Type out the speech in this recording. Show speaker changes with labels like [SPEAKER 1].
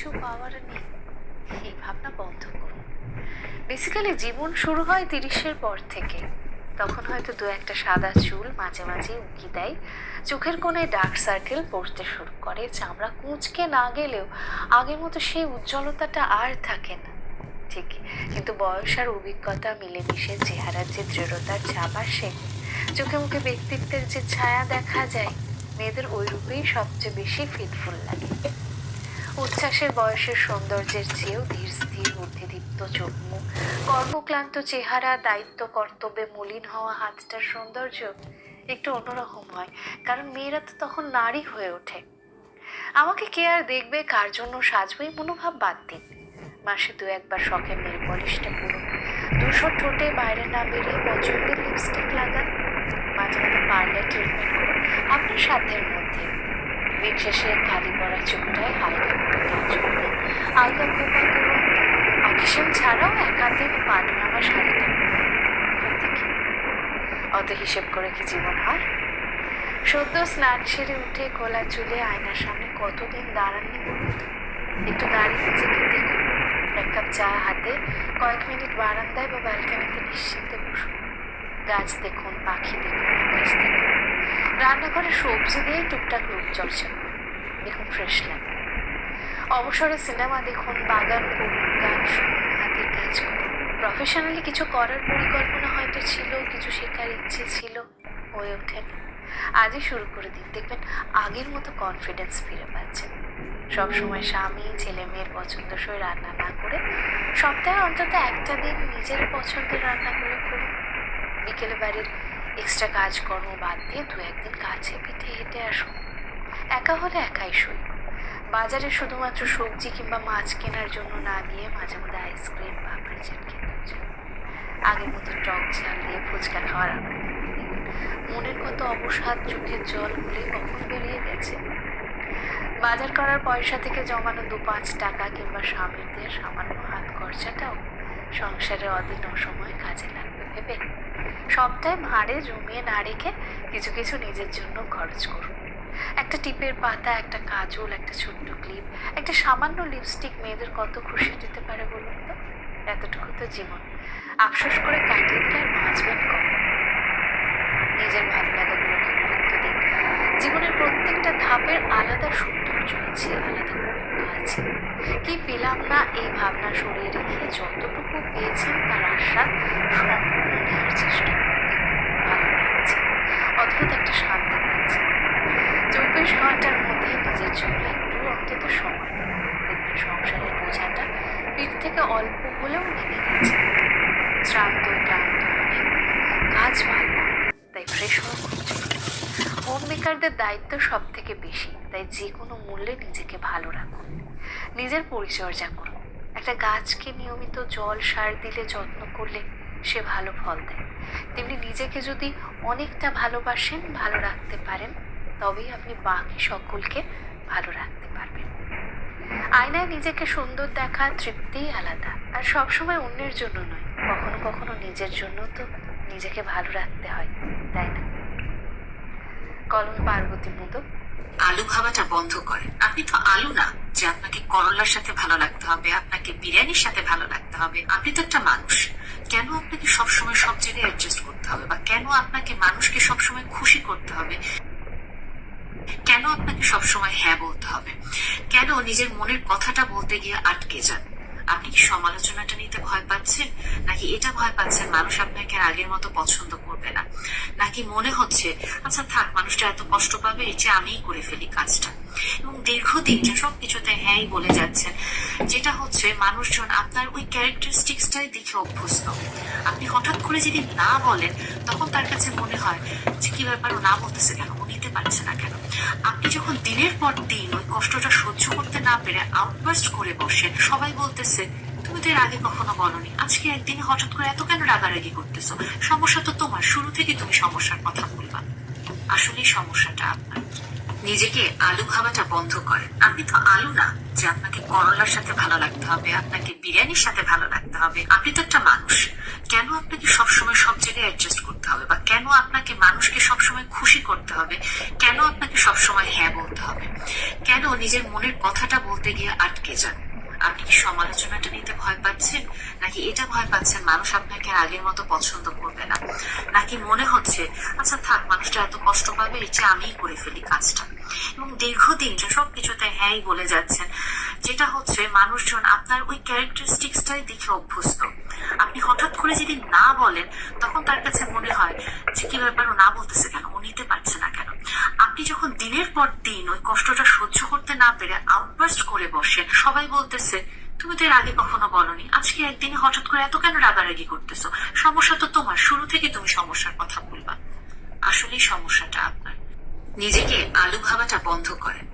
[SPEAKER 1] কিছু পাওয়ার নেই, এই ভাবনা বন্ধ করুন। বেসিক্যালি জীবন শুরু হয় 30-এর পর থেকে। তখন হয়তো দু একটা সাদা চুল মাঝে মাঝে উঁকি দেয়, চোখের কোণে ডার্ক সার্কেল পড়তে শুরু করে, চামড়া কুঁচকে না গেলেও আগের মতো সেই উজ্জ্বলতাটা আর থাকে না ঠিকই। কিন্তু বয়স আর অভিজ্ঞতা মিলেমিশে চেহারার যে দৃঢ়তার ছাপ আসে, চোখে মুখে ব্যক্তিত্বের যে ছায়া দেখা যায়, মেয়েদের ওই রূপেই সবচেয়ে বেশি ফিটফুল লাগে। উচ্ছ্বাসের বয়সের সৌন্দর্যের চেয়েও ধীর স্থির বুদ্ধিদীপ্ত চোখ মুখ, কর্মক্লান্ত চেহারা, দায়িত্ব কর্তব্যে মলিন হওয়া হাতটার সৌন্দর্য একটু অন্যরকম হয়, কারণ মেয়েরা তো তখন নারী হয়ে ওঠে। আমাকে কে আর দেখবে, কার জন্য সাজবে, মনোভাব বাদ দিন। মাসে দু একবার শখের নেল পলিশটা করুন, 200 ঠোঁটে বাইরে না বেরিয়ে পছন্দের লিপস্টিক লাগান, মাঝে মাঝে পার্লার ট্রিটমেন্ট করুন আপনার সাধ্যের মধ্যে। দিন শেষে খালি পড়া চোখটায় হালকা করে কাজল দিন, আলগা খোপা করুন, অকেশন ছাড়াও একাধিক পাটনামা শাড়িটা দেখি। অত হিসেব করে কি জীবন হয়? সদ্য স্নান সেরে উঠে খোলা চুলে আয়নার সামনে কতদিন দাঁড়াননি বলুন তো? একটু দাঁড়িয়ে নিজেকে দেখুন, এক কাপ চা হাতে কয়েক মিনিট বারান্দায় বা ব্যালকনিতে নিশ্চিন্তে বসুন। গাছ দেখুন, পাখি দেখুন, আকাশ দেখুন, রান্নাঘরে সবজি দিয়ে টুকটাক রূপচর্চা করুন, দেখুন ফ্রেশ লাগে। অবসরে সিনেমা দেখুন, বাগান করুন, গান শুনুন, হাতের কাজ করুন। প্রফেশনালি কিছু করার পরিকল্পনা হয়তো ছিল, কিছু শেখার ইচ্ছে ছিল, হয়ে ওঠেনি। আজই শুরু করে দিন, দেখবেন আগের মতো কনফিডেন্স ফিরে পাচ্ছেন। সবসময় স্বামী ছেলে মেয়ের পছন্দসই রান্না না করে সপ্তাহে অন্তত একটা দিন নিজের পছন্দের রান্না করে করুন। বিকেলে বাড়ির এক্সট্রা কাজকর্ম বাদ দিয়ে দু একদিন কাছে পিঠে হেঁটে আসুন। একা হলে একাই শুই। বাজারে শুধুমাত্র সবজি কিংবা মাছ কেনার জন্য না গিয়ে মাঝে মধ্যে আইসক্রিম পাপড়ি চাট খেতে চান। আগের মতো টক ঝাল দিয়ে ফুচকা খাওয়ার আনন্দ দেখুন, মনের কত অবসাদ, চোখের জল গুলে কখন বেরিয়ে গেছে। বাজার করার পয়সা থেকে জমানো 2-5 টাকা কিংবা স্বামীর দিয়ে সামান্য হাত খরচাটাও সংসারে অদিন অসময় কাজে লাগবে ভেবে সবটাই ভাঁড়ে জমিয়ে না রেখে কিছু কিছু নিজের জন্য খরচ করুন। একটা টিপের পাতা, একটা কাজল, একটা ছোট্ট ক্লিপ, একটা সামান্য লিপস্টিক মেয়েদের কত খুশি দিতে পারে বলুন তো? এতটুকু তো জীবন, আফসোস করে কাটিয়ে দিলে আর বাঁচবেন কম। নিজের ভালো লাগাগুলোকে গুরুত্ব দিন। জীবনের প্রত্যেকটা ধাপের আলাদা সৌন্দর্য আছে, আলাদা গুরুত্ব আছে। কি পেলাম না এই ভাবনা সরিয়ে রেখে যতটুকু পেয়েছেন তার আস্বাদ সম্পূর্ণ নেওয়ার চেষ্টা করুন। ভালো লাগছে, অদ্ভুত একটা শান্তি পাচ্ছে। 24 ঘন্টার মধ্যে নিজের জন্য একটু অন্তত সময় দিন, দেখবেন সংসারের বোঝাটা পিঠ থেকে অল্প হলেও নেমে গেছে। শ্রান্ত ক্লান্ত মনে কাজ ভালো হয়, তাই ফ্রেশ হওয়া খুব জরুরি। হোম মেকারদের দায়িত্ব সব থেকে বেশি, তাই যে কোনো মূল্যে নিজেকে ভালো রাখুন, নিজের পরিচর্যা করুন। একটা গাছকে নিয়মিত জল সার দিলে, যত্ন করলে সে ভালো ফল দেয়। তেমনি নিজেকে যদি অনেকটা ভালোবাসেন, ভালো রাখতে পারেন, তবেই আপনি বাকি সকলকে ভালো রাখতে পারবেন। আয়নায় নিজেকে সুন্দর দেখা তৃপ্তিই আলাদা, আর সবসময় অন্যের জন্য নয়, কখনো কখনো নিজের জন্য তো নিজেকে ভালো রাখতে হয়, তাই না? কলম পার্বতী মোদক।
[SPEAKER 2] আলু ভাবাটা বন্ধ করেন। আপনি তো আলু না যে আপনাকে করলার সাথে ভালো লাগতে হবে, আপনাকে বিরিয়ানির সাথে ভালো লাগতে হবে। আপনি তো একটা মানুষ। কেন আপনাকে সবসময় সব জায়গায় অ্যাডজাস্ট করতে হবে, বা কেন আপনাকে মানুষকে সবসময় খুশি করতে হবে? কেন আপনাকে সবসময় হ্যাঁ বলতে হবে? কেন নিজের মনের কথাটা বলতে গিয়ে আটকে যান? আপনি কি সমালোচনাটা নিতে ভয় পাচ্ছেন, নাকি এটা ভয় পাচ্ছেন মানুষ আপনাকে আর আগের মতো পছন্দ করবে না, নাকি মনে হচ্ছে আচ্ছা থাক, মানুষটা এত কষ্ট পাবে, এর চেয়ে আমিই করে ফেলি কাজটা? এবং দীর্ঘদিন যে সব কিছুতে হ্যাঁই বলে যাচ্ছেন, যেটা হচ্ছে মানুষজন আপনার ওই ক্যারেক্টারিস্টিক্সটাই দেখে অভ্যস্ত। আপনি হঠাৎ করে যদি না বলেন, তখন তার কাছে মনে হয় যে কি ব্যাপার, ও না বলতেছে কেন, ও নিতে পারছে না কেন। আপনি যখন দিনের পর দিন ওই কষ্টটা সহ্য করতে না পেরে আউটবার্স্ট করে বসেন, সবাই বলতেছে তুমি তো এর আগে কখনো বলনি, আজকে একদিনে হঠাৎ করে এত কেন রাগারাগি করতেছো? সমস্যা তো তোমার, শুরু থেকে তুমি সমস্যার কথা বলবা। আসলে সমস্যাটা আপনার। নিজেকে আলু ভাবাটা বন্ধ করেন। আপনি তো আলু না যে আপনাকে করলার সাথে ভালো লাগতে হবে, আপনাকে বিরিয়ানির সাথে ভালো লাগতে হবে। আপনি তো একটা মানুষ। কেন আপনাকে সবসময় সব জায়গায় অ্যাডজাস্ট করতে হবে, বা কেন আপনাকে মানুষকে সবসময় খুশি করতে হবে? কেন আপনাকে সবসময় হ্যাঁ বলতে হবে? কেন নিজের মনের কথাটা বলতে গিয়ে আটকে যান? আপনি কি সমালোচনাটা নিতে ভয় পাচ্ছেন, নাকি এটা ভয় পাচ্ছেন মানুষ আপনাকে আগের মতো পছন্দ করবে না, নাকি মনে হচ্ছে আচ্ছা থাক, মানুষটা এত কষ্ট পাবে, এর চেয়ে আমিই করে ফেলি কাজটা? এবং দীর্ঘদিন যে সবকিছুতে হ্যাঁই বলে যাচ্ছেন, যেটা হচ্ছে মানুষজন আপনার ওই ক্যারেক্টারিস্টিক্সটাই দেখে অভ্যস্ত। আপনি হঠাৎ করে যদি না বলেন, তখন তার কাছে মনে হয় যে কি ব্যাপার, ও না বলতেছে কেন, ও নিতে পারছে না কেন? আপনি যখন দিনের পর দিন ওই কষ্টটা সহ্য করতে না পেরে আউটবার্স্ট করে বসেন, সবাই বলতেছে তুমি তো এর আগে কখনো বলনি, আজকে একদিনে হঠাৎ করে এত কেন রাগারাগি করতেছো? সমস্যা তো তোমার, শুরু থেকে তুমি সমস্যার কথা বলবা। আসলেই সমস্যাটা আপনার। নিজেকে আলু ভাবাটা বন্ধ করেন।